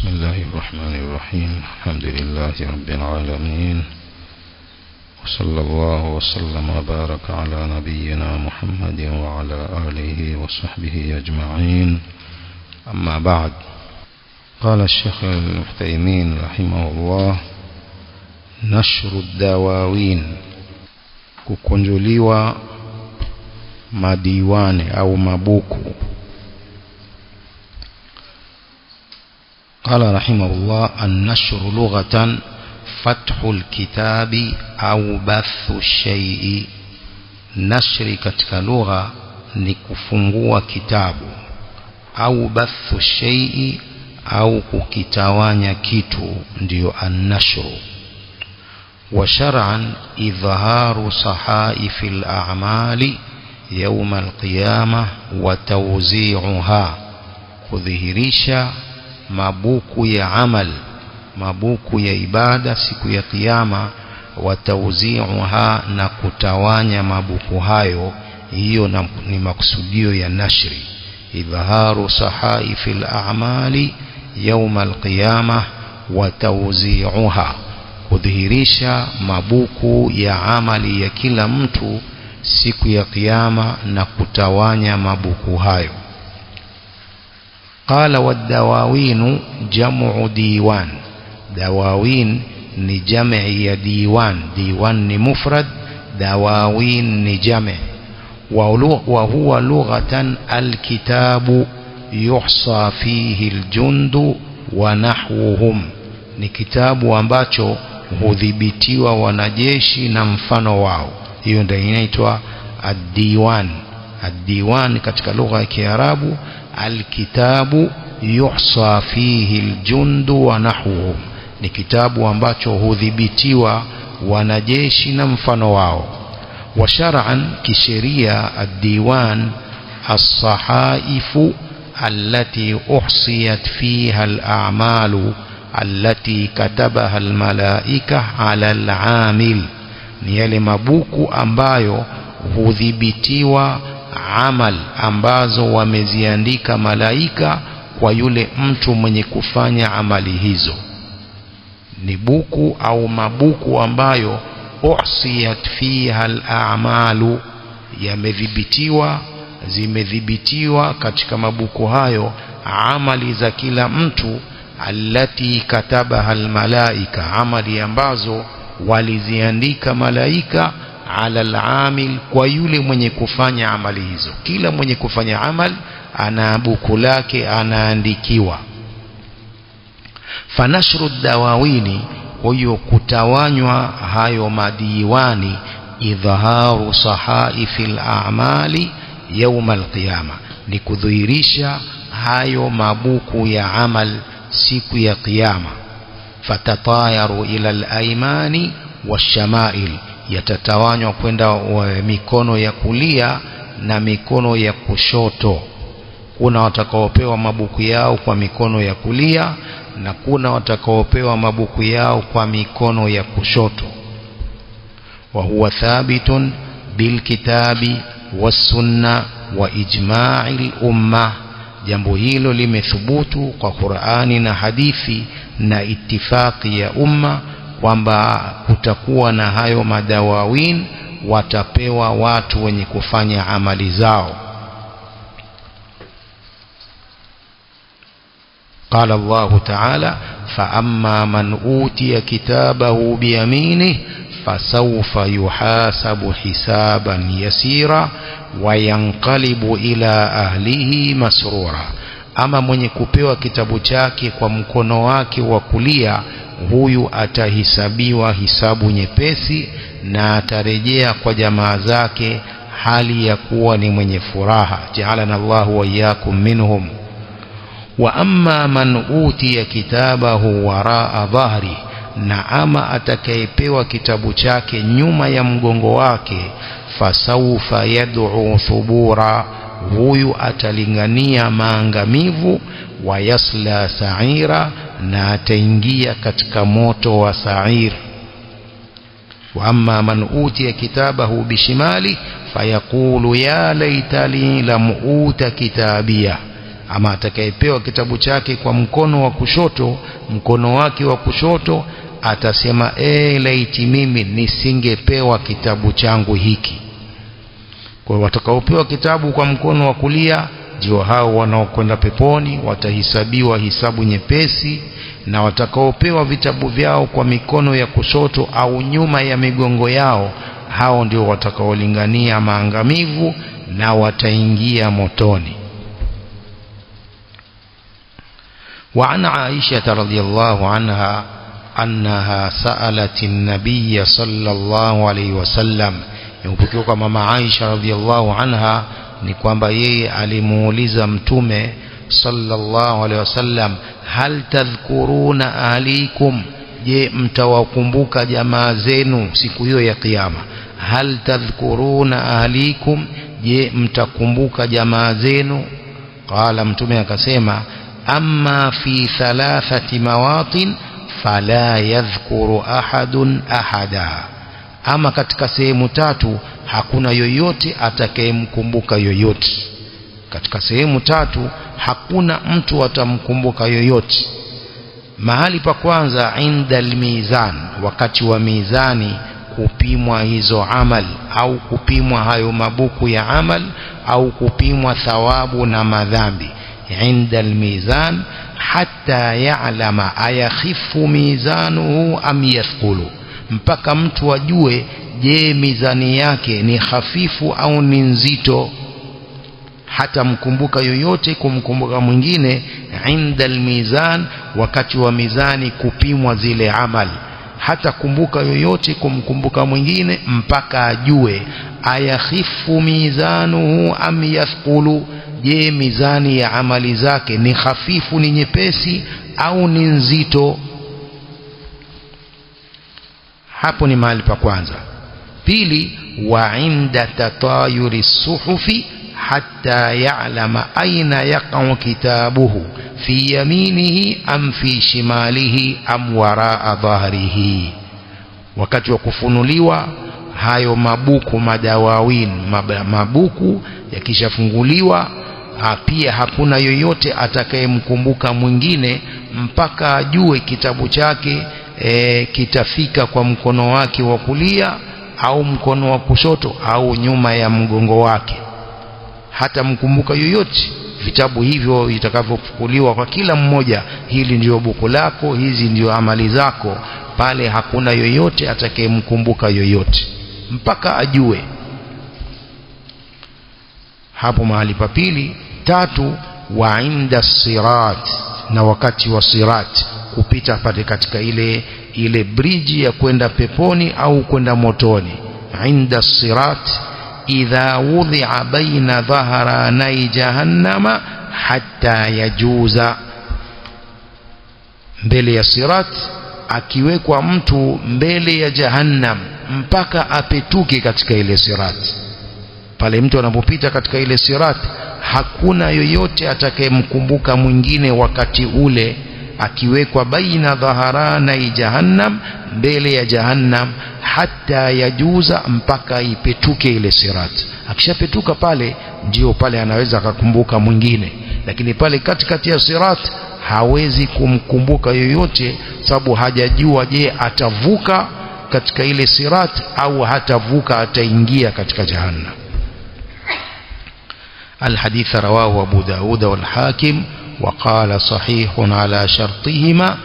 بسم الله الرحمن الرحيم. الحمد لله رب العالمين، وصلى الله وسلم وبارك على نبينا محمد وعلى آله وصحبه أجمعين. أما بعد، قال الشيخ العثيمين رحمه الله: نشر الدواوين، kukunjuliwa madiwani au mabuku. قال رحمه الله: النشر لغة فتح الكتاب أو بث الشيء. نشر katika lugha ni kufungua kitabu, au bathu shay'i, au kukitawanya kitu, ndio an-nashru. Wa shar'an idhaharu sahaifi al-a'mali يوم القيامة وتوزيعها، kudhihirisha mabuku ya amal, mabuku ya ibada siku ya kiyama. Watauziuha, na kutawanya mabuku hayo. Hiyo ni maksudio ya nashri. Idhaharu sahaifi al-a'mali yawm al-qiyamah wa tawzi'uha, kudhihirisha mabuku ya amali ya kila mtu siku ya kiyama na kutawanya mabuku hayo. Qala wad-dawawin jam'u diwan. Dawawin ni jam'i ya diwan. Diwan ni mufrad, dawawin ni jam'i. Wa huwa lughatan al-kitabu yuhsa fihi al-jundu wa nahwuhum. Ni kitabu ambacho hudhibitiwa wanajeshi na mfano wao. Hiyo ndio inaitwa ad-diwan. Ad-diwan katika lugha ya Kiarabu, al-kitabu yuhsa fihi al-jundu wa nahwuhum, ni kitabu ambacho hudhibitiwa wanajeshi na mfano wao. Wa shar'an, kisheria, ad-diwan as-sahaifu allati uhsiyat fiha al-a'malu allati katabaha al-malaika 'ala al-'amil, ni yale mabuku ambayo hudhibitiwa amal ambazo wameziandika malaika kwa yule mtu mwenye kufanya amali hizo. Ni buku au mabuku ambayo uhsiyat fiha al-a'malu, yamedhibitiwa, zimedhibitiwa katika mabuku hayo amali za kila mtu. Allati katabaha al-malaika, amali ambazo waliziandika malaika. Ala al-amil, kwa yule mwenye kufanya amali hizo. Kila mwenye kufanya amal ana buku lake, anaandikiwa. Fanashru dawawini, huyo kutawanywa hayo madiwani. Idhaharu sahaifi al-a'mali yawm al-qiyama, ni kudhihirisha hayo mabuku ya amal siku ya kiyama. Fatatayaru ila al-aymani wash-shamail, yatatawanywa kwenda mikono ya kulia na mikono ya kushoto. Kuna watakaopewa mabuku yao kwa mikono ya kulia, na kuna watakaopewa mabuku yao kwa mikono ya kushoto. Wa huwa thabitun bil kitabi was sunna wa ijma'il umma, jambo hilo limethubutu kwa Qur'ani na hadithi na ittifaqi ya umma, kwamba kutakuwa na hayo madawawin, watapewa watu wenye kufanya amali zao. قال الله تعالى: فأما من أوتي كتابه بيمينه فسوف يحاسب حسابا يسيرا وينقلب إلى أهله مسرورا. Ama mwenye kupewa kitabu chake kwa mkono wake wa kulia, huyu atahisabiwa hisabu nyepesi na atarejea kwa jamaa zake hali ya kuwa ni mwenye furaha. Ja'alana Allahu wa iyyakum minhum. Wa amma man utiya kitabahu waraa dhahri, na ama atakayepewa kitabu chake nyuma ya mgongo wake, fasawfa yad'u thubura, huyu atalingania maangamivu. Wa yasla sa'ira, na ataingia katika moto wa sa'ir. Wa amma man utiya kitabahu bishimali fayaqulu ya laitani lam uta kitabiyah, ama atakayepewa kitabu chake kwa mkono wa kushoto, mkono wake wa kushoto atasema laiti mimi nisingepewa kitabu changu hiki. Kwa watakaopewa kitabu kwa mkono wa kulia ndio hao wanaokwenda peponi, watahisabiwa hisabu nyepesi, na watakaopewa vitabu vyao kwa mikono ya kushoto au nyuma ya migongo yao, hao ndio watakaolingania maangamivu na wataingia motoni. وعن عائشة رضي الله عنها أنها سألت النبي صلى الله عليه وسلم. يمكوكا ماما عائشة رضي الله عنها ni kwamba yeye alimuuliza mtume sallallahu alaihi wasallam, hal tadhkuruna ahlikum, je mtawakumbuka jamaa zenu siku hiyo ya kiyama? Hal tadhkuruna ahlikum, je mtakumbuka jamaa zenu? Qala, mtume akasema, amma fi thalathati mawatin fala yadhkuru ahadun ahada, ama katika sehemu tatu hakuna yoyote atakayemkumbuka yoyote. Katika sehemu tatu hakuna mtu atamkumbuka yoyote. Mahali pa kwanza, inda almizan, wakati wa mizani kupimwa hizo amal au kupimwa hayo mabuku ya amal au kupimwa thawabu na madhambi. Inda almizan hatta ya'lama ayakhifu mizanuhu am yathqulu, mpaka mtu ajue je mizani yake ni hafifu au ni nzito. Hata mkumbuka yoyote kumkumbuka mwingine inda almizan, wakati wa mizani kupimwa zile amali. Hata kumbuka yoyote kumkumbuka mwingine mpaka ajue ayakhifu mizanuhu am yathqulu, je mizani ya amali zake ni hafifu, ni nyepesi au ni nzito. Hapo ni mahali pa kwanza. Pili, wa inda tatayuri suhufi hatta ya'lama aina yaqa'u kitabuhu fi yaminihi am fi shimalihi am wara'a dhahrihi, wakati wa kufunuliwa hayo mabuku madawawin, mabuku yakishafunguliwa, pia hakuna yoyote atakayemkumbuka mwingine mpaka ajue kitabu chake kitafika kwa mkono wake wa kulia au mkono wa kushoto au nyuma ya mgongo wake. Hata mkumbuka yoyote. Vitabu hivyo vitakavyofukuliwa kwa kila mmoja, hili ndio buku lako, hizi ndio amali zako, pale hakuna yoyote atakayemkumbuka yoyote mpaka ajue. Hapo mahali pa pili. Tatu, wa inda sirat, na wakati wa sirat, kupita pale katika ile bridge ya kwenda peponi au kwenda motoni. Inda sirat idha wudhi'a baina dhahranai jahannama hatta yajuza, mbele ya sirat akiwekwa mtu mbele ya jahannam mpaka apetuke katika ile sirat. Pale mtu anapopita katika ile sirat hakuna yoyote atakayemkumbuka mwingine wakati ule, akiwekwa baina dhaharanai jahannam, mbele ya jahannam, hatta yajuza, mpaka ipetuke ile sirat. Akishapetuka pale ndio pale anaweza akakumbuka mwingine, lakini pale katikati ya sirat hawezi kumkumbuka yoyote, sababu hajajua je atavuka katika ile sirat au hatavuka, ataingia katika jahannam. الحديث رواه أبو داود والحاكم وقال صحيح على شرطهما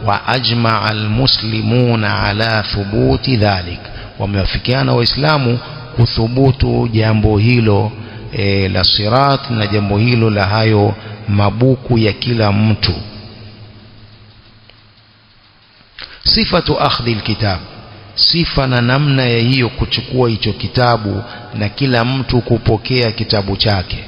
وأجمع المسلمون على ثبوت ذلك. وموافقنا وإسلام كثبوت jambo hilo la sirat na jambo hilo la hayo mabuku ya kila mtu. Sifatu akhdhi alkitab, sifa na namna ya hiyo kuchukua hicho kitabu na kila mtu kupokea kitabu chake.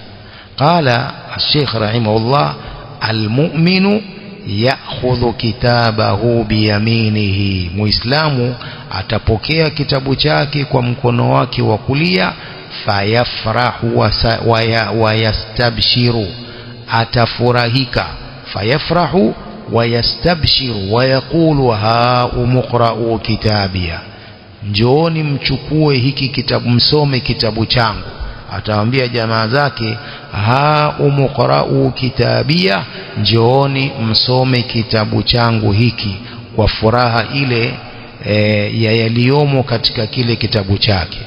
Qala Sheikh rahimahullah, almu'minu ya'khudhu kitabahu biyaminihi, muislamu atapokea kitabu chake kwa mkono wake wa kulia. Fayafrahu wa yastabshiru, atafurahika. Fayafrahu wa yastabshiru wa yaqulu ha umqra'u kitabia, njooni mchukue hiki kitabu, msome kitabu changu. atawaambia jamaa zake, ha umqra'u kitabia, njooni msome kitabu changu hiki, kwa furaha ile ya yaliyomo katika kile kitabu chake.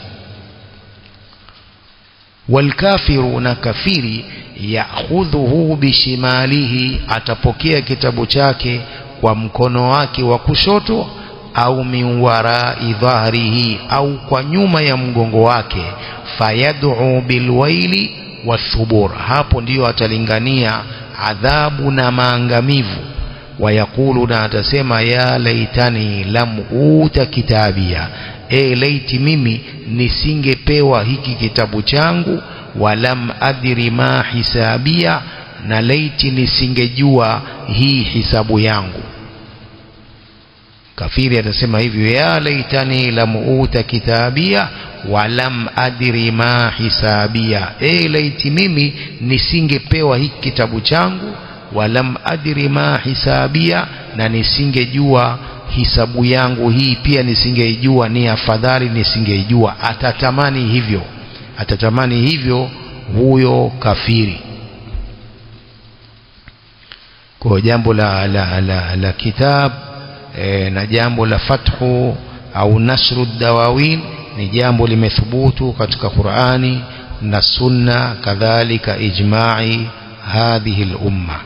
Walkafiru, na kafiri, ya'khudhuhu bishimalihi, atapokea kitabu chake kwa mkono wake wa kushoto, au min warai dhahrihi, au kwa nyuma ya mgongo wake. Fayad'u bilwaili wathubur, hapo ndiyo atalingania adhabu na maangamivu. Wayaqulu, na atasema, ya laitani lam uta kitabia, laiti mimi nisingepewa hiki kitabu changu. Walam adri ma hisabia, na laiti nisingejua hii hisabu yangu. Kafiri atasema hivyo, ya laitani lam uta kitabia walam adri ma hisabia, laiti mimi nisingepewa hiki kitabu changu. Walam adri ma hisabia, na nisingejua hisabu yangu hii pia nisingeijua, ni afadhali nisingeijua. Atatamani hivyo huyo kafiri. Kwa jambo la kitab na jambo la fathu au nasru dawawin ni jambo limethubutu katika Qur'ani na Sunna, kadhalika ijma'i hadhihi al-umma.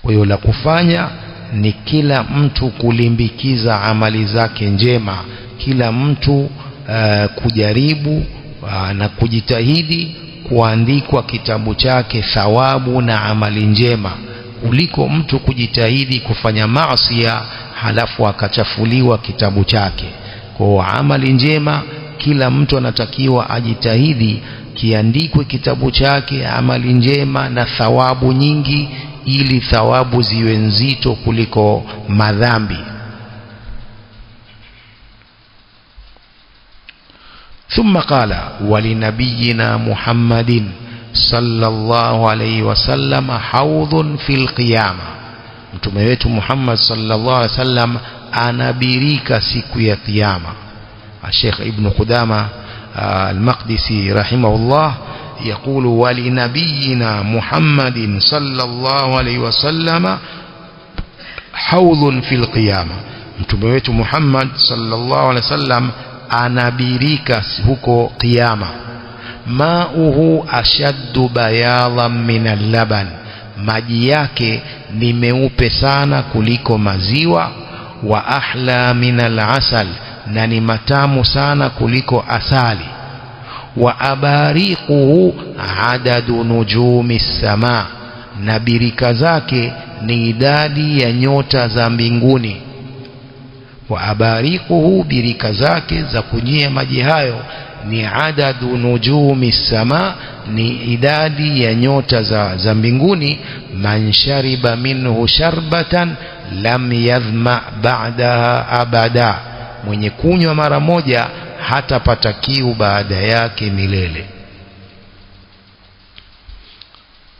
Kwa hiyo la kufanya ni kila mtu kulimbikiza amali zake njema, kila mtu kujaribu na kujitahidi kuandikwa kitabu chake thawabu na amali njema, kuliko mtu kujitahidi kufanya maasi halafu akachafuliwa kitabu chake. Kwa amali njema kila mtu anatakiwa ajitahidi kiandikwe kitabu chake amali njema na thawabu nyingi, ili thawabu ziwe nzito kuliko madhambi. ثم قال ولنبينا محمد صلى الله عليه وسلم حوض في القيامة, mtume wetu Muhammad sallallahu alaihi wasallam anabirika siku ya kiyama. Sheikh Ibn Qudama al-Maqdisi rahimahullah يقول ولنبينا محمد صلى الله عليه وسلم حوض في القيامة, mtume wetu Muhammad sallallahu alaihi wasallam anabirika huko kiyama. Mauhu ashaddu bayadan min al-laban, maji yake ni meupe sana kuliko maziwa. Wa ahla min al-asal, na ni matamu sana kuliko asali. Wa abariquhu adadu nujumi sama, na birika zake ni idadi ya nyota za mbinguni. Wa abariquhu, birika zake za kunyia maji hayo ni adadu nujumi sama, ni idadi ya nyota za mbinguni. Man shariba minhu sharbatan lam yadhma ba'daha abada, mwenye kunywa mara moja hatapata kiu baada yake milele.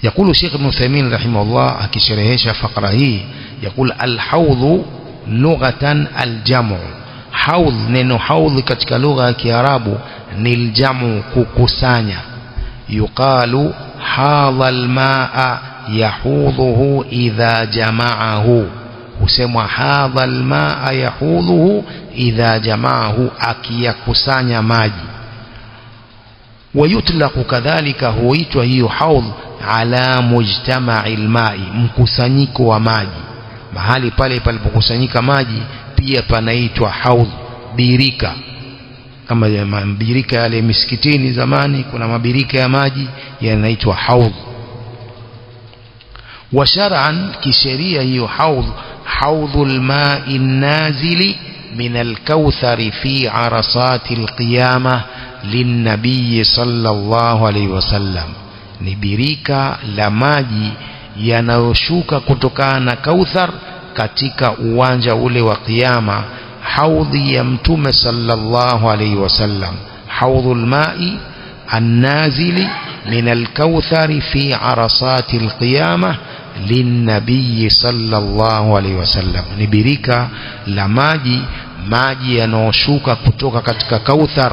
يقول الشيخ ابن عثيمين رحمه الله akisherehesha fakra hii, يقول الحوض لغة الجمع. حوض, neno haudh katika lugha ya Kiarabu ni aljamu, kukusanya. Yuqalu hadha almaa yahudhuhu idha jama'ahu, husemwa hadha almaa yahudhuhu idha jama'ahu, akiyakusanya maji. Wayutlaqu kadhalika, huitwa hiyo haudh ala mujtama'i alma'i, mkusanyiko wa maji. Mahali pale palipokusanyika maji pia panaitwa haudh, birika. Kama mabirika yale misikitini zamani, kuna mabirika ya maji yanaitwa haudh. Wa shar'an, kisheria hiyo haudh, haudhul ma'i nazili min al-kauthari fi arasati al-qiyamah lin-nabiy sallallahu alayhi wasallam, ni birika la maji yanayoshuka kutokana na kauthar katika uwanja ule wa kiyama, haudhi ya mtume sallallahu alayhi wasallam. Haudhul ma'i an-nazili min al-kauthari fi arasati al-qiyamah lin-nabiy sallallahu alayhi wasallam, ni birika la maji yanayoshuka kutoka katika kauthar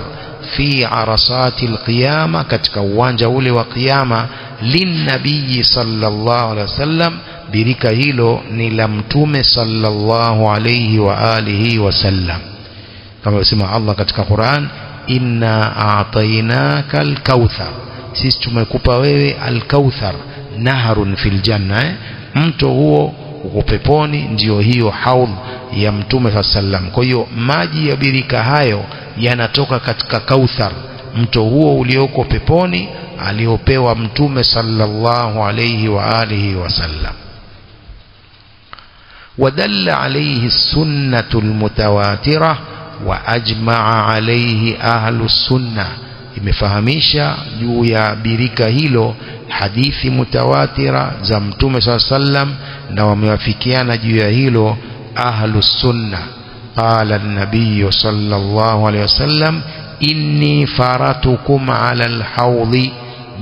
fi arasati alqiyama, katika uwanja ule wa kiyama, linnabii sallallahu alaihi wasallam, birika hilo ni la mtume sallallahu alayhi wa alihi wasallam, kama yasema Allah katika Qur'an, inna a'tainaka al-kauthar, sisi tumekupa wewe al-kauthar, naharun fil janna, mto huo uko peponi, ndio hiyo haudh ya mtume sallam. Kwa hiyo maji ya birika hayo yanatoka katika kauthar, mto huo ulioko peponi aliopewa mtume sallallahu alayhi wa alihi wasallam. ودل عليه السنة المتواترة وأجمع عليه أهل السنة، imefahamisha juu ya birika hilo hadithi mutawatira za mtume sallam, na wamewafikiana juu ya hilo ahlu sunna. Qala an-nabiy sallallahu alayhi wasallam, inni faratukum ala al-hawdhi,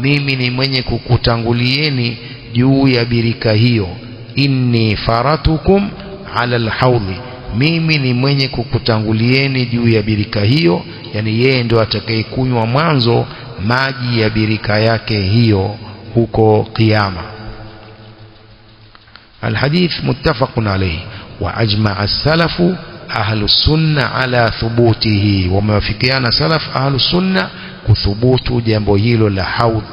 mimi ni mwenye kukutangulieni juu ya birika hiyo. Inni faratukum ala al-hawdhi, mimi ni mwenye kukutangulieni juu ya birika hiyo, yani yeye ndo atakayekunywa mwanzo maji ya birika yake hiyo huko kiyama. Alhadith muttafaqun alayhi wa ajma'a as-salafu ahlu sunna ala thubutihi, wamewafikiana salaf ahlu sunna kuthubutu jambo hilo la haudh,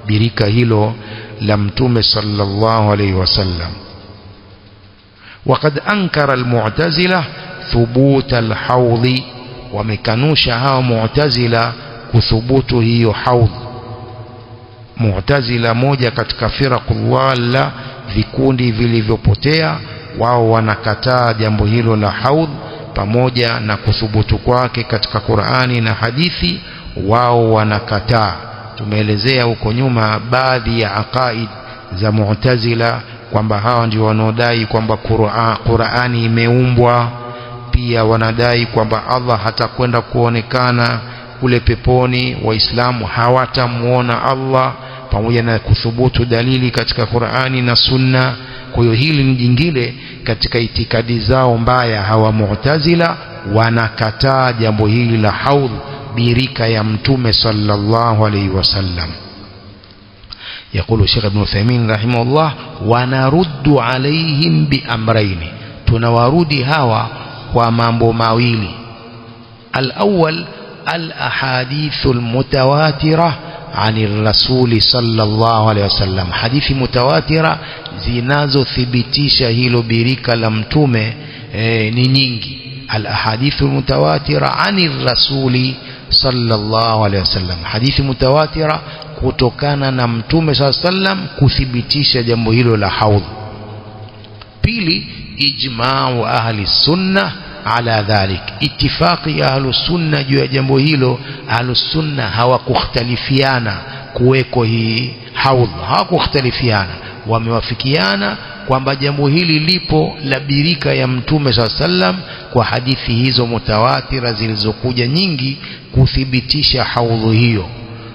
birika hilo la mtume sallallahu alayhi wasallam. وقد أنكر المعتزلة ثبوت الحوض، wamekanusha hao mu'tazila kuthubutu hiyo haudh. Mu'tazila moja katika firaqullah, vikundi vilivyopotea, wao wanakataa jambo hilo la haudh, pamoja na kuthubutu kwake katika Qur'ani na hadithi, wao wanakataa. Tumeelezea huko nyuma baadhi ya aqaid za mu'tazila kwamba hawa ndio wanaodai kwamba Qur'ani imeumbwa. Pia wanadai kwamba Allah hatakwenda kuonekana kule peponi, waislamu hawatamuona Allah, pamoja na kuthubutu dalili katika Qur'ani na Sunna. Kwa hiyo hili ni jingine katika itikadi zao mbaya. Hawa mu'tazila wanakataa jambo hili la haudh, birika ya mtume sallallahu alayhi wasallam. يقول الشيخ ابن عثيمين رحمه الله ونرد عليهم بأمرين، tunawarudi hawa kwa mambo mawili. الأول الأحاديث المتواترة عن الرسول صلى الله عليه وسلم، حديث متواترة zinazothibitisha hilo birika la mtume ni nyingi. الأحاديث المتواترة عن الرسول صلى الله عليه وسلم, hadithi mutawatira kutokana na mtume sallam kuthibitisha jambo hilo la haudh. Pili, ijma'u ahli sunna ala dhalik, ittifaqi ahli sunna juu ya jambo hilo. Ahli sunna hawakukhtalifiana kuweko hii haudh, hawakukhtalifiana, wamewafikiana kwamba jambo hili lipo la birika ya mtume sallam, kwa hadithi hizo mutawatira zilizokuja nyingi kuthibitisha haudhu hiyo.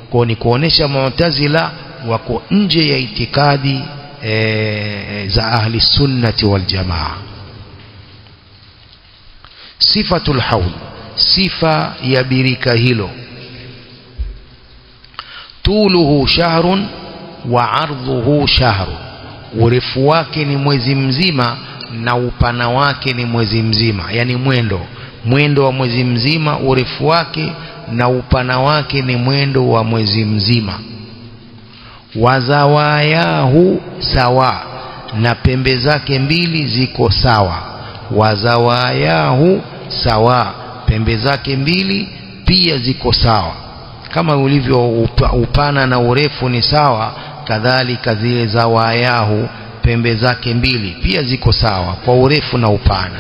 Kwa ni kuonesha mu'tazila wako nje ya itikadi za ahli sunnati wal jamaa. Sifatul haudh, sifa ya birika hilo. Tuluhu shahrun wa ardhuhu shahrun, urefu wake ni mwezi mzima na upana wake ni mwezi mzima, yani mwendo wa mwezi mzima urefu wake, na upana wake ni mwendo wa mwezi mzima. Wazawayahu sawa, na pembe zake mbili ziko sawa. Wazawayahu sawa, pembe zake mbili pia ziko sawa. Kama ulivyo upana na urefu ni sawa, kadhalika zile zawayahu, pembe zake mbili pia ziko sawa kwa urefu na upana.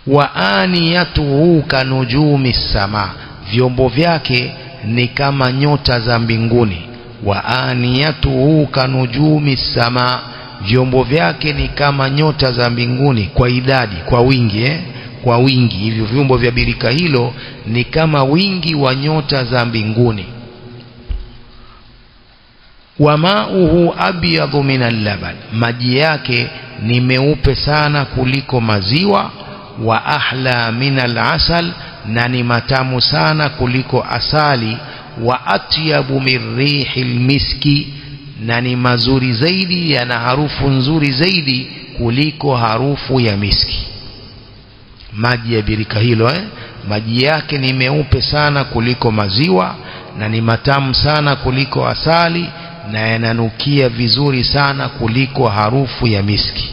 Wa aniyatuhu kanujumi sama, vyombo vyake ni kama nyota za mbinguni. Wa aniyatuhu kanujumi sama, vyombo vyake ni kama nyota za mbinguni, kwa idadi, kwa wingi kwa wingi. Hivyo vyombo vya birika hilo ni kama wingi wa nyota za mbinguni. Wa ma'uhu abyadhu min al-laban, maji yake ni meupe sana kuliko maziwa. Wa ahla min al-asal, na ni matamu sana kuliko asali, wa atyabu min rihil miski, na ni mazuri zaidi, yana harufu nzuri zaidi kuliko harufu ya miski. Maji ya birika hilo maji yake ni meupe sana kuliko maziwa, na ni matamu sana kuliko asali, na yananukia vizuri sana kuliko harufu ya miski.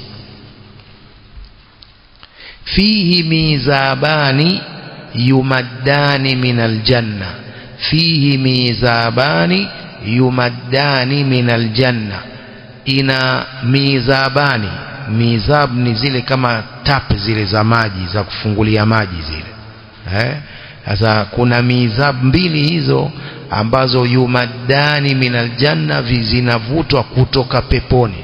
Fihi mizabani yumaddani minal janna, fihi mizabani yumaddani minal janna, ina mizabani. Mizab ni zile kama tap zile za maji za kufungulia maji zile. Sasa kuna mizab mbili hizo ambazo yumaddani minal janna, zinavutwa kutoka peponi,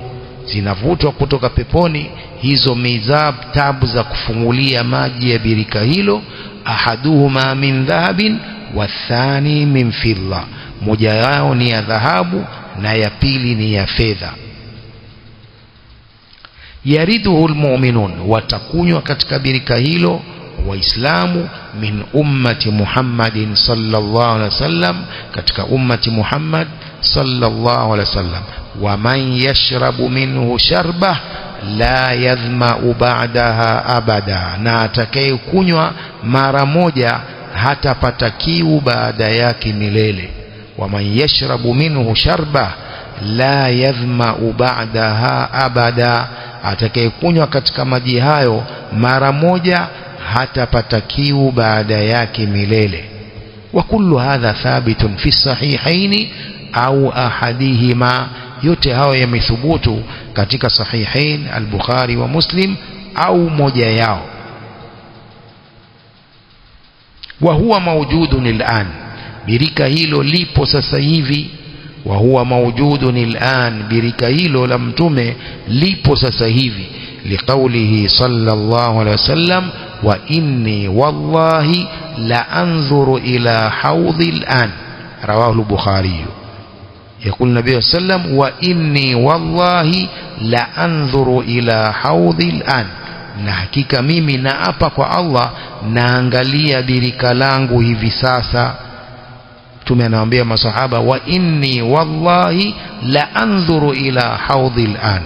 zinavutwa kutoka peponi hizo mizab, tabu za kufungulia maji ya birika hilo. Ahaduhuma min dhahabin wathani min fidda, moja yao ni ya dhahabu na ya pili ni ya fedha. Yariduhu almu'minun, watakunywa katika birika hilo waislamu, min ummati Muhammadin sallallahu alaihi wasallam, katika ummati Muhammad sallallahu alaihi wasallam. Wa man yashrabu minhu sharbah la yadhma'u ba'daha abada, na atakayekunywa mara moja hatapata kiu baada yake milele. Wa man yashrabu minhu sharbah la yadhma'u ba'daha abada, atakayekunywa katika maji hayo mara moja hatapata kiu baada yake milele. Wa kullu hadha thabitun fi sahihaini au ahadihima, yote hayo yamethubutu katika sahihain al-Bukhari wa Muslim au moja yao. Wa huwa mawjudun al'an, birika hilo lipo sasa hivi. Wa huwa mawjudun al'an, birika hilo la mtume lipo sasa hivi. Liqaulihi sallallahu alaihi wasallam, wa inni wallahi la anzuru ila hawdhi al'an, rawahu al-Bukhari. يقول النبي صلى الله عليه وسلم وإني والله لا أنظر إلى حوضي الآن, na hakika mimi naapa kwa Allah naangalia birika langu hivi sasa. Mtume anawaambia masahaba, wa inni wallahi la anzuru ila hawdhi al'an,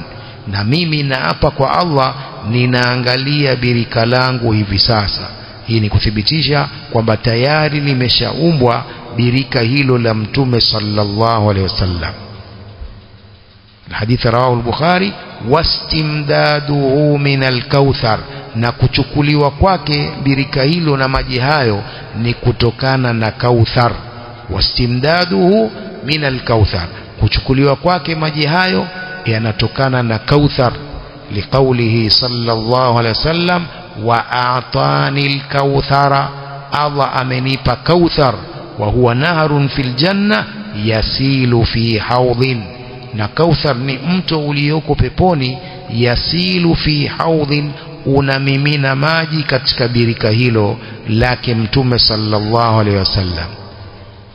na mimi naapa kwa Allah ninaangalia birika langu hivi sasa. Hii ni kuthibitisha kwamba tayari limeshaumbwa birika hilo la mtume sallallahu alaihi wasallam. Hadithi rawahu al-Bukhari. Wastimdaduhu min al-Kauthar, na kuchukuliwa kwake birika hilo na maji hayo ni kutokana na Kauthar. Wastimdaduhu min al-Kauthar, kuchukuliwa kwake maji hayo yanatokana na Kauthar. Liqaulihi sallallahu alaihi wasallam, wa a'tani al-Kauthara, Allah amenipa Kauthar. Wa huwa naharun fil janna yasilu fi hawdhin, na Kauthar ni mto ulioko peponi. Yasilu fi hawdhin, unamimina maji katika birika hilo lake mtume sallallahu alaihi wasallam.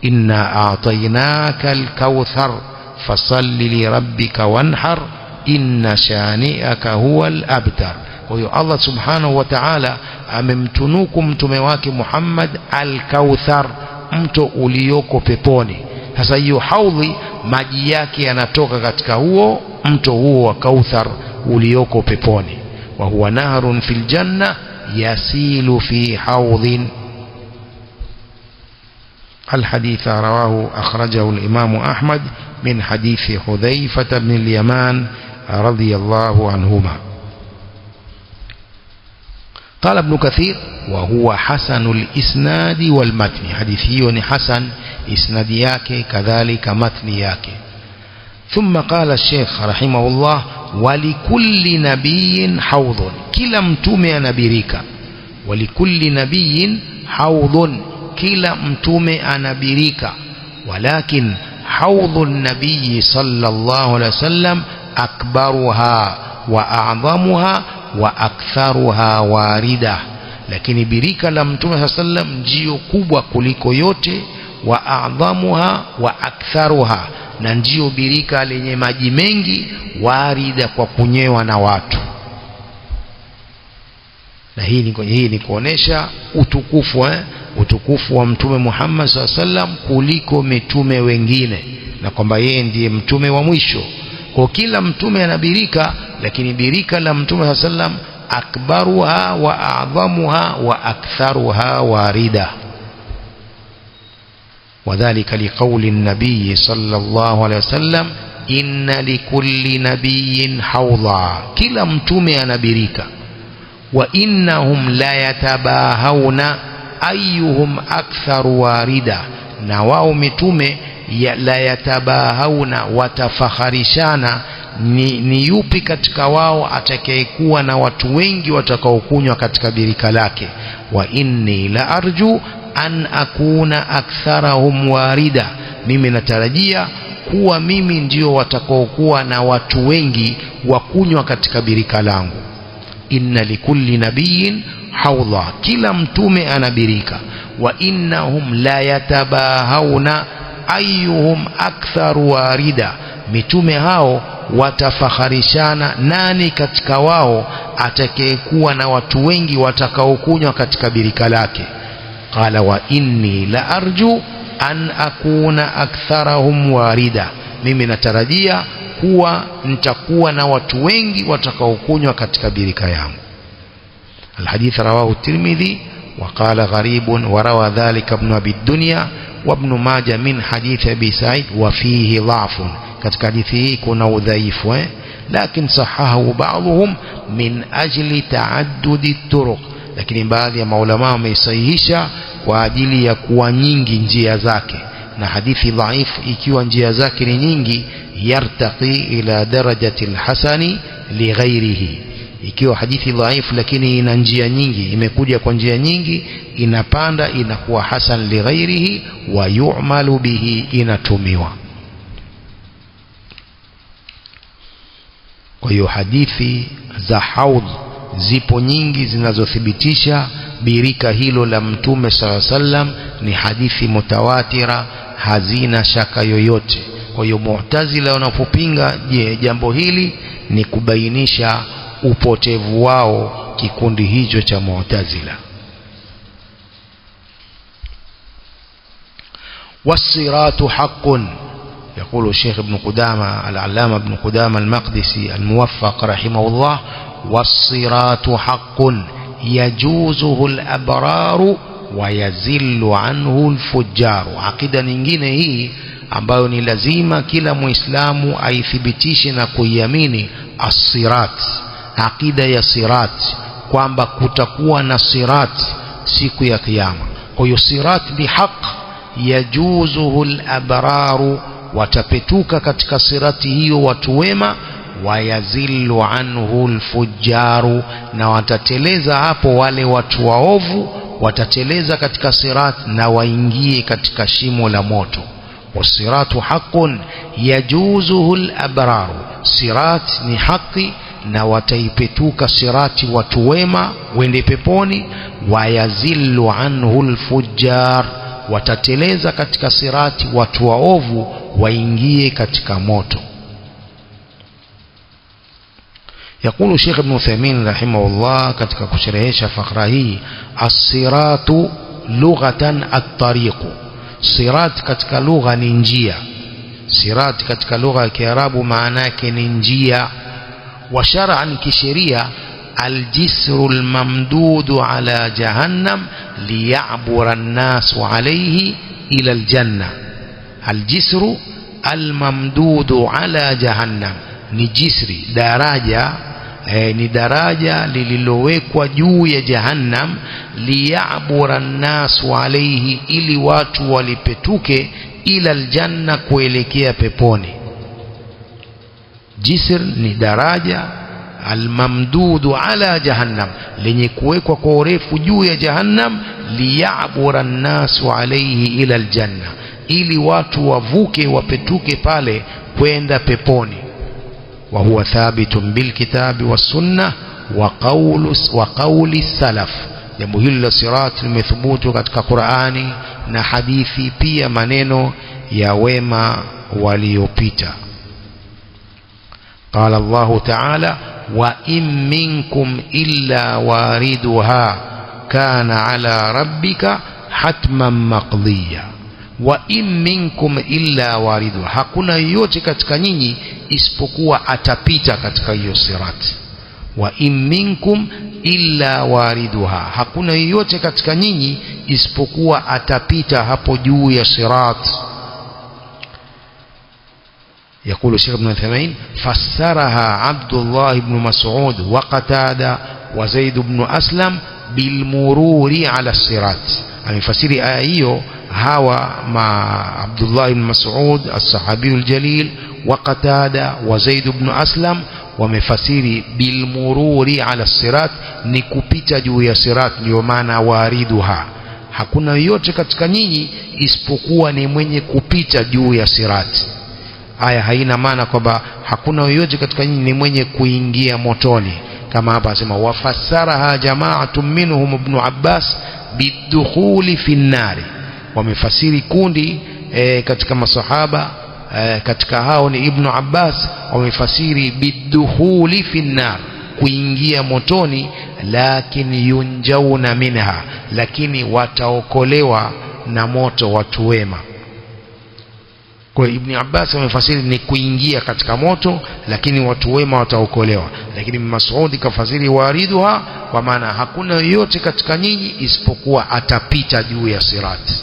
Inna a'tainaka al-Kauthar fasalli li rabbika wanhar inna shani'aka huwa al-abtar. Kwa hiyo Allah subhanahu wa ta'ala amemtunuku mtume wake Muhammad al-Kauthar, mto ulioko peponi. Sasa hiyo haudhi maji yake yanatoka katika huo mto huo wa Kauthar ulioko peponi. Wa huwa naharun fil janna yasilu fi haudhin. الحديث رواه أخرجه الإمام أحمد من حديث حذيفة بن اليمان رضي الله عنهما. قال ابن كثير وهو حسن الإسناد والمتن, حديثه حسن إسناد yake كذلك متن yake. ثم قال الشيخ رحمه الله ولكل نبي حوض, kila mtume ana birika. ولكل نبي حوض, kila mtume ana birika. ولكن حوض النبي صلى الله عليه وسلم أكبرها وأعظمها وأكثرها واردة, lakini birika la mtume صلى الله عليه وسلم ndio kubwa kuliko yote. Wa a'dhamuha wa aktharuha, na ndio birika lenye maji mengi. Warida, kwa kunyewa na watu. Na hii ni kuonesha utukufu wa mtume Muhammad SAW kuliko mitume wengine, na kwamba yeye ndiye mtume wa mwisho. Kwa kila mtume ana birika, lakini birika la mtume SAW akbaruha wa a'dhamuha wa aktharuha warida. Wadhālika liqawli an-nabiy sallallahu alayhi wasallam inna likulli nabiyyin hawdha, kila mtume ana birika. Wa innahum la yatabahawna ayyuhum aktharu warida, na wao mitume la yatabahawna, watafakharishana ni yupi katika wao atakayekuwa na watu wengi watakaokunywa katika birika lake. Wa inni la arju an akuna aktharahum warida, mimi natarajia kuwa mimi ndio watakaokuwa na watu wengi wa kunywa katika birika langu. Inna likulli nabiyyin hawdha, kila mtume ana birika. Wa innahum la yatabahawna ayyuhum aktharu warida, mitume hao watafakharishana nani katika wao atakayekuwa na watu wengi watakaokunywa katika birika lake. Qala wa inni la arju an akuna aktharahum warida, mimi natarajia kuwa nitakuwa na watu wengi watakaokunywa katika birika yangu. Alhadith rawahu at-Tirmidhi wa qala gharibun wa rawa dhalika ibn Abi Dunya wa ibn Majah min hadith Abi Sa'id wa fihi dha'fun, katika hadithi hii kuna udhaifu lakin sahahu ba'dhum min ajli ta'addudi turuq, lakini baadhi ya maulama wameisahihisha kwa ajili ya kuwa nyingi njia zake. Na hadithi dhaifu ikiwa njia zake ni nyingi, yartaqi ila darajati alhasani lighairihi. Ikiwa hadithi dhaifu lakini ina njia nyingi, imekuja kwa njia nyingi, inapanda inakuwa hasan lighairihi wa yu'malu bihi, inatumiwa. Kwa hiyo hadithi za haudh zipo nyingi zinazothibitisha birika hilo la mtume SAW, ni hadithi mutawatira, hazina shaka yoyote. Kwa hiyo Mu'tazila wanapopinga jambo hili ni kubainisha upotevu wao kikundi hicho cha Mu'tazila. Was-siratu haqqun, يقول الشيخ ابن قدامة العلامة ابن قدامة المقدسي الموفق رحمه الله: والصراط حق يجوزه الأبرار ويزل عنه الفجار. عقيدة nyingine hii ambayo ni lazima kila muislamu aithibitishe na kuiamini, as-sirat, aqida ya sirat, kwamba kutakuwa na sirat siku ya kiyama. Kwa hiyo sirat ni haq, yajuzuhu al-abraru, watapetuka katika sirati hiyo watu wema, wayazillu anhu al-fujjaru, na watateleza hapo wale watu waovu, watateleza katika sirat na waingie katika shimo la moto. Wasiratu haqqun yajuzuhu al-abraru, sirat ni haki na wataipetuka sirati watu wema wende peponi. Wayazillu anhu al-fujjar, watateleza katika sirati watu waovu waingie katika moto. يقول شيخ ابن عثيمين رحمه الله katika kusherehesha fakra hii: as-siratu lughatan at-tariq, sirat katika lugha ni njia. Sirat katika lugha ya Kiarabu maana yake ni njia. Wa shar'an, kisheria, al-jisru al-mamdudu ala jahannam liya'bura an-nasu alayhi ila al-janna. Al-jisru al-mamdudu ala jahannam ni jisri, daraja, ni daraja lililowekwa juu ya jahannam, liya'bura an-nasu alayhi, ili watu walipetuke, ila aljanna, kuelekea peponi. Jisr ni daraja, almamdudu ala jahannam, lenye kuwekwa kwa urefu juu ya jahannam, liya'bura an-nasu alayhi ila aljanna, ili watu wavuke, wapetuke pale kwenda peponi. Wa huwa thabitun bil kitabi was sunnah wa qawli salaf. Jambo hili la sirat limethubutu katika Qur'ani na hadithi, pia maneno ya wema waliopita. Qala Allah ta'ala: wa in minkum illa wariduha kana ala rabbika hatman maqdiya. Wa in minkum illa wariduha, hakuna yote katika nyinyi isipokuwa atapita katika hiyo sirati. Wa in minkum illa wariduha, hakuna yote katika nyinyi isipokuwa atapita hapo juu ya sirat. يقول الشيخ ابن عثيمين فسرها عبد الله بن مسعود وقتادة وزيد بن أسلم بالمرور على الصراط. amefasiri aya hiyo hawa ma Abdullah ibn Mas'ud as-sahabi al-jalil wa Qatada wa Zaid ibn Aslam wamefasiri bilmururi ala sirat, ni kupita juu ya sirat. Ndio maana wariduha, hakuna yote katika nyinyi isipokuwa ni mwenye kupita juu ya sirat. Aya haina maana kwamba hakuna yote katika nyinyi ni mwenye kuingia motoni, kama hapa asema wafassaraha jama'atun minhum ibn Abbas bidukhuli fi nnari. Wamefasiri kundi katika masahaba katika hao ni Ibn Abbas, wamefasiri bidukhuli fi nnar, kuingia motoni, lakini yunjauna minha, lakini wataokolewa na moto watu wema. Kwa Ibn Abbas wamefasiri ni kuingia katika moto, lakini watu wema wataokolewa. Lakini Mas'ud kafasiri wariduha, kwa maana hakuna yote katika nyinyi isipokuwa atapita juu ya sirati.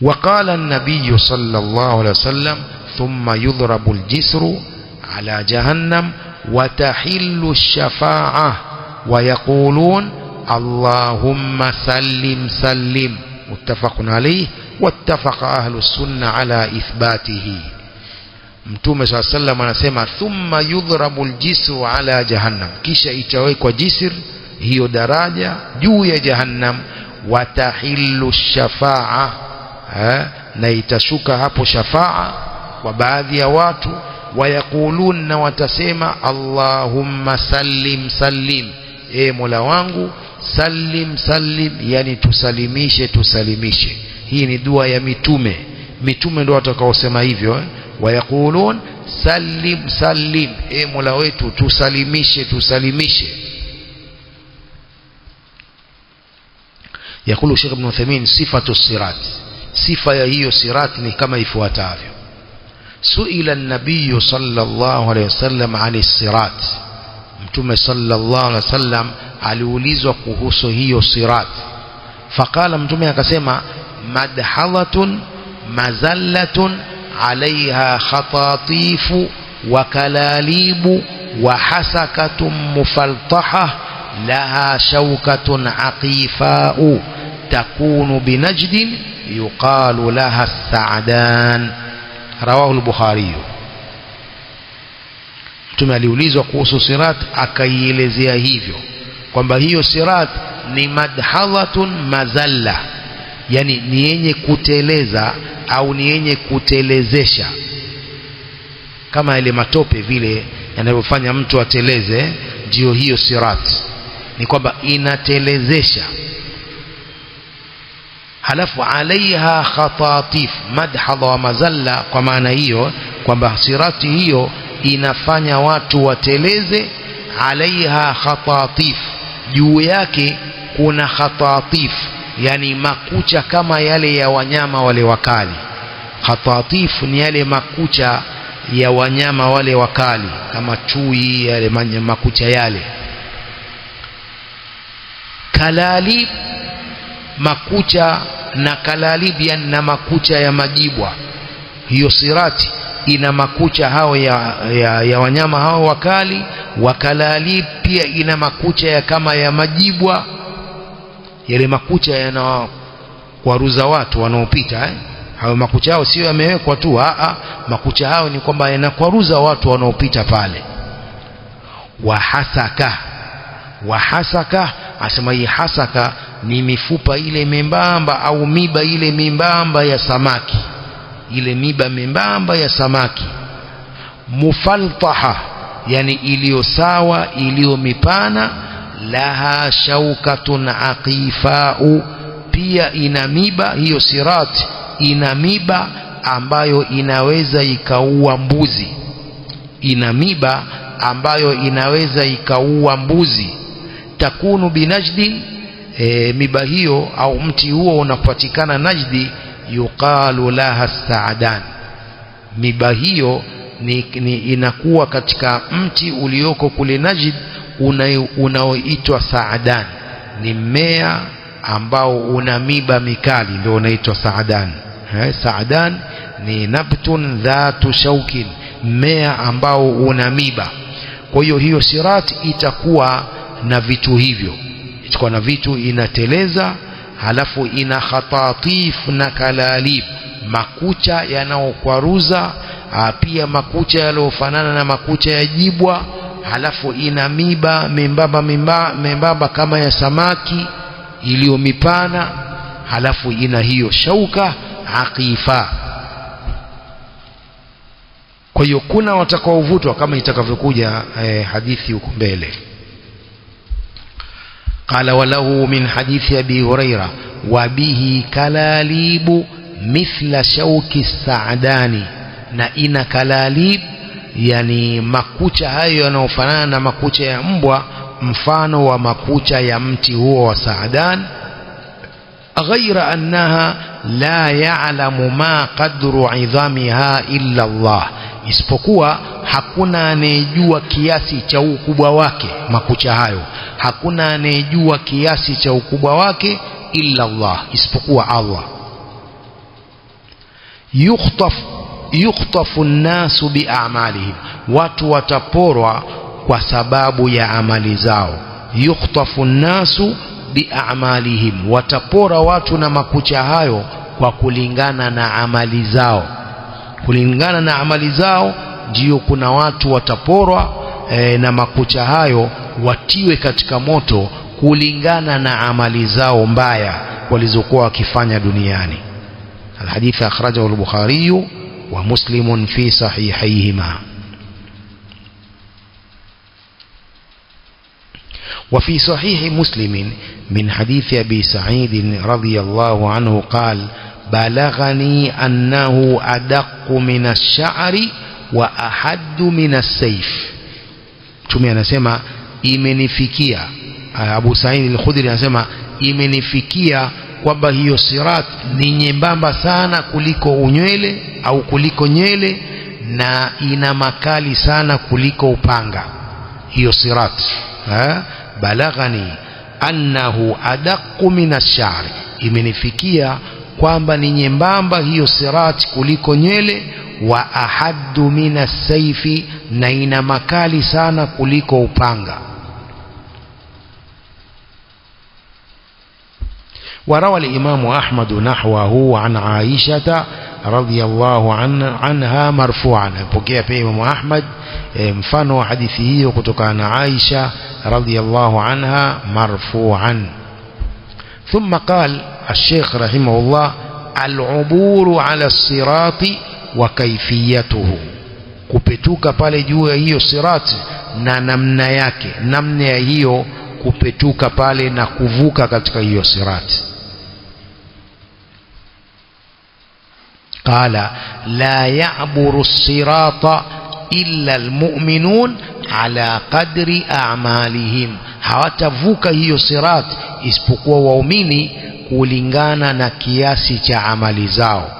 وقال النبي صلى الله عليه وسلم ثم يضرب الجسر على جهنم وتحل الشفاعة ويقولون اللهم سلم سلم. متفق عليه واتفق أهل السنة على إثباته. Mtume صلى الله عليه وسلم anasema thumma yudhrabu aljisru ala jahannam, kisha itawekwa jisr, hiyo daraja juu ya jahannam, watahillu shafa'a, na itashuka hapo shafaa kwa baadhi ya watu. Wayakulun, na watasema Allahumma sallim sallim, Mola wangu sallim sallim, yani tusalimishe tusalimishe. Hii ni dua ya mitume, mitume ndio watakaosema hivyo. Wayakulun sallim sallim, Mola wetu tusalimishe tusalimishe. يقول الشيخ ابن عثيمين صفة الصراط، sifa ya hiyo sirati ni kama ifuatavyo. Suila an-nabiy sallallahu alayhi wasallam ani sirat, Mtume sallallahu alayhi wasallam aliulizwa kuhusu hiyo sirat. Faqala, Mtume akasema madhalatun mazallatun alaiha khatatifu wa kalalibu wa hasakatun mufaltaha laha shawkatun aqifa'u takunu binajdin yuqalu laha as-sa'dan. Rawahu al-Bukhari. Mtume aliulizwa kuhusu sirat, akaielezea hivyo kwamba hiyo sirat ni madhalatun mazalla, yani ni yenye kuteleza au ni yenye kutelezesha, kama ile matope vile yanavyofanya mtu ateleze. Ndio hiyo sirat, ni kwamba inatelezesha. Halafu alaiha khatatif, madhadha wa mazalla, kwa maana hiyo kwamba sirati hiyo inafanya watu wateleze. Alaiha khatatif, juu yake kuna khatatif, yani makucha kama yale ya wanyama wale wakali. Khatatif ni yale makucha ya wanyama wale wakali kama chui, yale makucha yale. Kalalib, makucha na kalalib na makucha ya majibwa. Hiyo sirati ina makucha hao ya wanyama hao wakali. Wakalalib pia ina makucha ya kama ya majibwa, yale makucha yanakwaruza watu wanaopita. Hao makucha hao sio yamewekwa tu, makucha hao ni kwamba yanakwaruza watu wanaopita pale. Wahasaka, asema hii hasaka ni mifupa ile membamba au miba ile membamba ya samaki, ile miba membamba ya samaki. Mufaltaha, yani iliyo sawa, iliyo mipana. Laha shaukatun aqifa'u, pia ina miba hiyo sirat, ina miba ambayo inaweza ikaua mbuzi, ina miba ambayo inaweza ikaua mbuzi. Takunu binajdi, miba hiyo au mti huo unapatikana Najdi. Yuqalu laha sa'dan, miba hiyo inakuwa katika mti ulioko kule Najd unaoitwa Sa'dan. Ni mmea ambao una miba mikali, ndio unaitwa Sa'dan. Sa'dan ni nabtun dhatu shaukin, mmea ambao una miba. Kwa hiyo hiyo sirat itakuwa na vitu hivyo, itakuwa na vitu, inateleza, halafu ina khatatif na kalalib, makucha yanaokwaruza, pia makucha yalofanana na makucha ya jibwa, halafu ina miba membamba kama ya samaki iliyomipana, halafu ina hiyo shauka aqifa. Kwa hiyo kuna watakaovutwa kama itakavyokuja hadithi huko mbele. Qala walahu min hadithi Abi Huraira wa bihi kalalibu mithla shauki Sa'dani, na ina kalalib, yani makucha hayo yanayofanana na makucha ya mbwa, mfano wa makucha ya mti huo wa Sa'dan. Ghaira annaha la ya'lamu ma qadru 'idhamiha illa Allah, isipokuwa hakuna anayejua kiasi cha ukubwa wake makucha hayo, hakuna anayejua kiasi cha ukubwa wake illa Allah, isipokuwa Allah. Yukhtafu an-nasu bi'amalihim, watu wataporwa kwa sababu ya amali zao. Yukhtafu an-nasu bi'amalihim, watapora watu na makucha hayo kwa kulingana na amali zao. Kulingana na amali zao ndio kuna watu wataporwa na makucha hayo watiwe katika moto kulingana na amali zao mbaya walizokuwa wakifanya duniani. Alhadith akhrajahu al-Bukhari wa Muslim fi sahihayhima. وفي صحيح مسلم من حديث أبي سعيد رضي الله عنه قال بلغني أنه أدق من الشعر وأحد من السيف. Mtume anasema imenifikia, Abu Sa'id al-Khudri anasema imenifikia kwamba hiyo sirat ni nyembamba sana kuliko unywele au kuliko nywele, na ina makali sana kuliko upanga. Hiyo sirat balaghani annahu adaqqu min ash-sha'r, imenifikia kwamba ni nyembamba hiyo sirat kuliko nywele. Wa ahaddu min as-sayfi, na ina makali sana kuliko upanga. وروى الإمام أحمد نحوه عن عائشة رضي الله عنها مرفوعا. بقي في إمام أحمد مفانو حديثه وكتكان عائشة رضي الله عنها مرفوعا. ثم قال الشيخ رحمه الله العبور على الصراط وكيفيته، kupetuka pale juu ya hiyo sirat na namna yake, namna ya hiyo kupetuka pale na kuvuka katika hiyo sirat. Qala la ya'buru as-sirata illa al-mu'minun ala qadri a'malihim, hawatavuka hiyo sirat isipokuwa waumini kulingana na kiasi cha amali zao.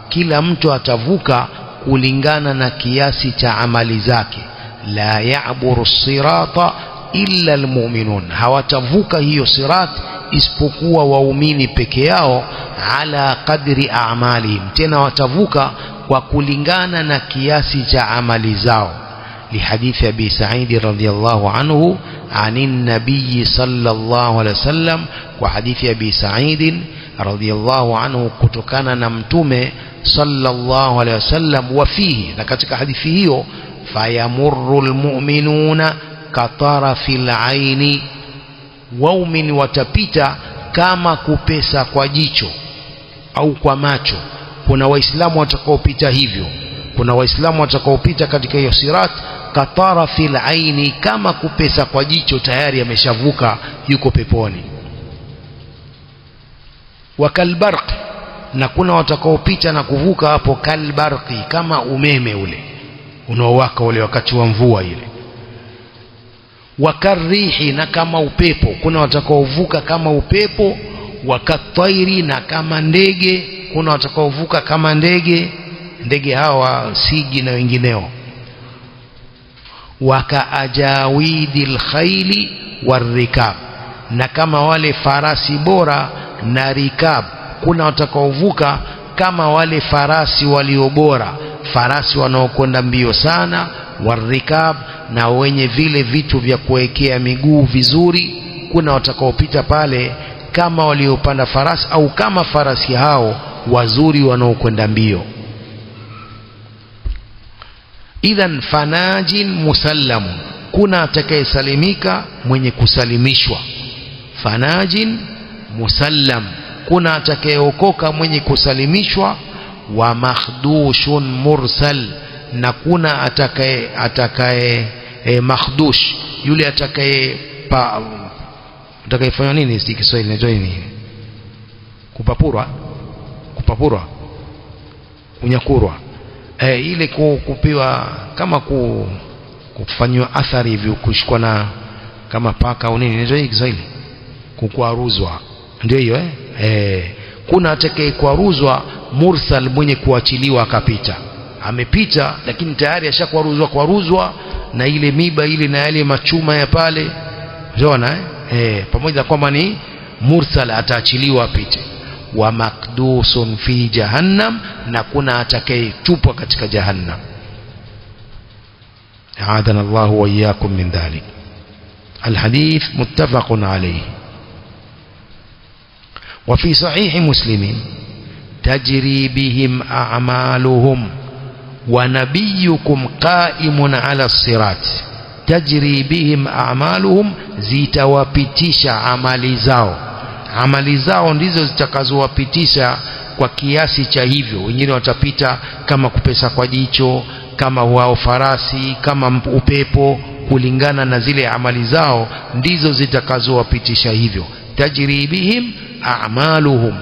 Kila mtu atavuka kulingana na kiasi cha amali zake. La ya'buru as-sirata illa almu'minun, hawatavuka hiyo sirat isipokuwa waumini peke yao. Ala qadri a'malihim, tena watavuka kwa kulingana na kiasi cha amali zao. Lihadithi Abi Sa'id radhiyallahu anhu anin nabiy sallallahu alayhi wasallam, kwa hadithi Abi Sa'id radhiyallahu anhu kutokana na mtume sallallahu alayhi wasallam. Wafihi, na katika hadithi hiyo, fayamurru almu'minuna katarafil aini, waumini watapita kama kupesa kwa jicho au kwa macho. Kuna waislamu watakaopita hivyo, kuna waislamu watakaopita katika hiyo sirat katarafil aini, kama kupesa kwa jicho, tayari ameshavuka, yuko peponi. Wakalbarq, na kuna watakaopita na kuvuka hapo kalbarqi, kama umeme ule unaowaka ule wakati wa mvua ile. Wakarihi, na kama upepo, kuna watakaovuka kama upepo. Wakatairi, na kama ndege, kuna watakaovuka kama ndege, ndege hawa sigi na wengineo. Wakaajawidil khaili warikab, na kama wale farasi bora na rikab, kuna watakaovuka kama wale farasi waliobora, farasi wanaokwenda mbio sana. Warikab, na wenye vile vitu vya kuwekea miguu vizuri, kuna watakaopita pale kama waliopanda farasi au kama farasi hao wazuri wanaokwenda mbio. Idhan fanajin musallamun, kuna atakayesalimika mwenye kusalimishwa. Fanajin musallam, kuna atakayeokoka mwenye kusalimishwa. Wa makhdushun mursal, na kuna atakaye makhdush, yule atakayefanya nini si Kiswahili inaitwa nini, kupapurwa, kunyakurwa, ile kupiwa kama kufanywa athari hivi, kushikwa na kama paka au nini inaitwa Kiswahili, kukwaruzwa, ndio hiyo kuna atakayekwaruzwa mursal, mwenye kuachiliwa akapita, amepita lakini tayari ashakwaruzwa na ile miba ile na yale machuma ya pale, unaona pamoja kwamba ni mursal, ataachiliwa apite. Wa makdusun fi jahannam, na kuna atakayetupwa katika jahannam. aadana Allahu wa iyyakum min dhalik. الحديث متفق عليه. وفي صحيح مسلم تجري بهم أعمالهم ونبيكم قائم على الصراط. تجري بهم أعمالهم, zitawapitisha amali zao. Amali zao ndizo zitakazowapitisha kwa kiasi cha hivyo. Wengine watapita kama kupesa kwa jicho, kama wao farasi, kama upepo, kulingana na zile amali zao ndizo zitakazowapitisha hivyo. Tajri bihim a'maluhum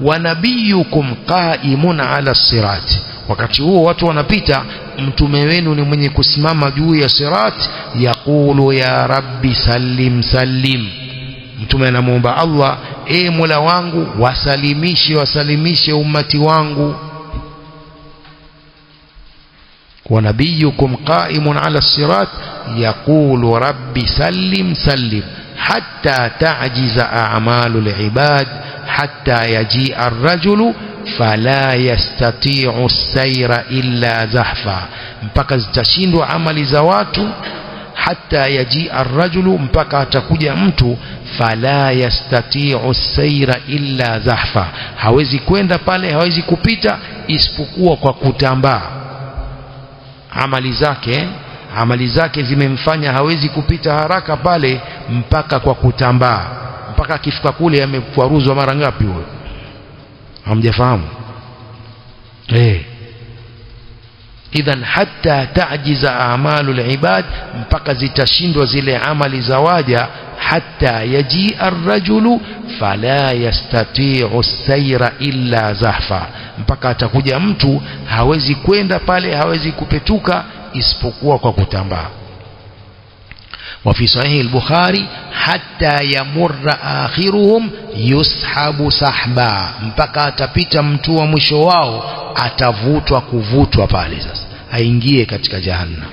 wa nabiyukum qa'imun 'ala as-sirat. Wakati huo watu wanapita, mtume wenu ni mwenye kusimama juu ya sirat. Yaqulu ya rabbi sallim sallim, mtume anamuomba Allah, Mola wangu wasalimishe ummati wangu. Wa nabiyukum qa'imun 'ala as-sirat yaqulu rabbi sallim sallim hatta ta'jiza a'malul ibad hatta yaji'a ar-rajulu fala yastati'u as-sayra illa zahfa, mpaka zitashindwa amali za watu. Hatta yaji'a ar-rajulu, mpaka atakuja mtu, fala yastati'u as-sayra illa zahfa, hawezi kwenda pale, hawezi kupita isipokuwa kwa kutambaa. Amali zake zimemfanya hawezi kupita haraka pale mpaka kwa kutambaa. Mpaka akifika kule amekwaruzwa mara ngapi huyo? Hamjafahamu? Idhan hatta ta'jiza a'malul ibad, mpaka zitashindwa zile amali za waja. Hatta yaji'a ar-rajulu fala yastati'u as-sayra illa zahfa, mpaka atakuja mtu hawezi kwenda pale, hawezi kupetuka isipokuwa kwa kutambaa. وفي صحيح البخاري حتى يمر آخرهم يسحب سحبا, mpaka atapita mtu wa mwisho wao kuvutwa pale, sasa aingie katika jahannam.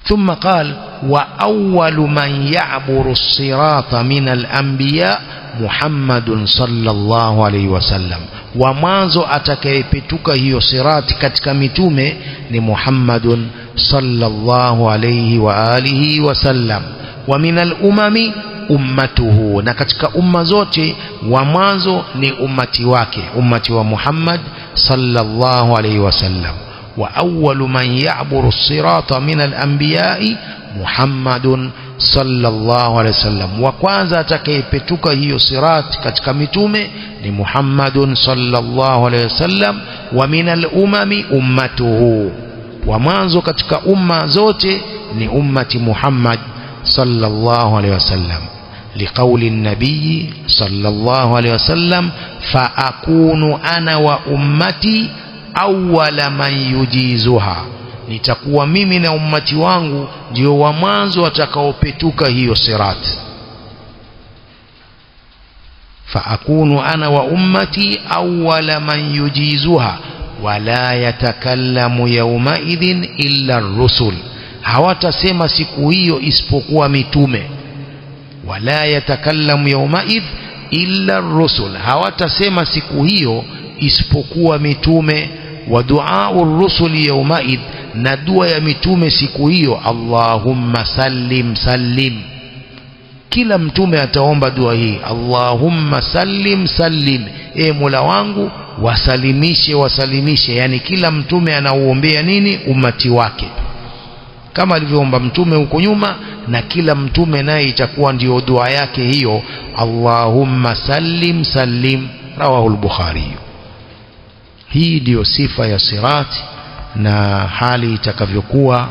ثم قال وأول من يعبر الصراط من الأنبياء محمد صلى الله عليه وسلم, wa mwanzo atakayepetuka hiyo sirati katika mitume ni Muhammadun sallallahu alayhi wa alihi wasallam. Wa minal umami ummatuhu, na katika umma zote wa mwanzo ni ummati wake, ummati wa Muhammad sallallahu alayhi wasallam. Wa awwalu man ya'buru as-sirata min al-anbiya'i Muhammadun sallallahu alayhi wasallam, wa kwanza atakayepetuka hiyo sirat katika mitume ni Muhammadun sallallahu alayhi wasallam. Wa minal umami ummatuhu, wa mwanzo katika umma zote ni ummati Muhammad sallallahu alayhi wasallam. liqauli nabii sallallahu alaihi wasallam, fa akunu ana wa ummati awwala man yujizuha, nitakuwa mimi na ummati wangu ndio wa mwanzo watakaopetuka hiyo sirat. Fa akunu ana wa ummati awwala man yujizuha wala yatakallamu yawma idhin illa ar-rusul, hawatasema siku hiyo isipokuwa mitume. Wala yatakallamu yawma idh illa ar-rusul, hawatasema siku hiyo isipokuwa mitume. Wa du'a'u ar-rusuli yawma idh, na dua ya mitume siku hiyo, Allahumma sallim sallim. Kila mtume ataomba dua hii, Allahumma sallim sallim, e Mola wangu wasalimishe wasalimishe. Yani kila mtume anauombea nini? Umati wake, kama alivyoomba mtume huko nyuma, na kila mtume naye itakuwa ndio dua yake hiyo, Allahumma sallim sallim. Rawahu al-Bukhari. Hii ndio sifa ya sirati na hali itakavyokuwa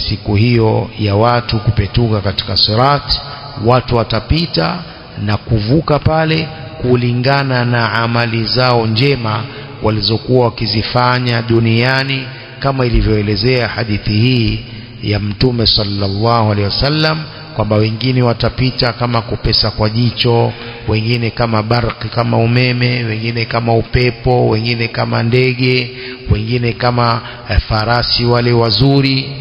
siku hiyo ya watu kupetuka katika sirati. Watu watapita na kuvuka pale kulingana na amali zao njema walizokuwa wakizifanya duniani, kama ilivyoelezea hadithi hii ya Mtume sallallahu alaihi wasallam, kwamba wengine watapita kama kupesa kwa jicho, wengine kama barq, kama umeme, wengine kama upepo, wengine kama ndege, wengine kama farasi wale wazuri.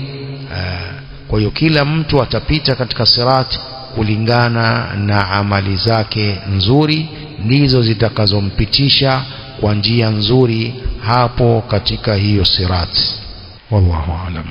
Kwa hiyo kila mtu atapita katika sirati kulingana na amali zake nzuri, ndizo zitakazompitisha kwa njia nzuri hapo katika hiyo sirati. Wallahu a'lam.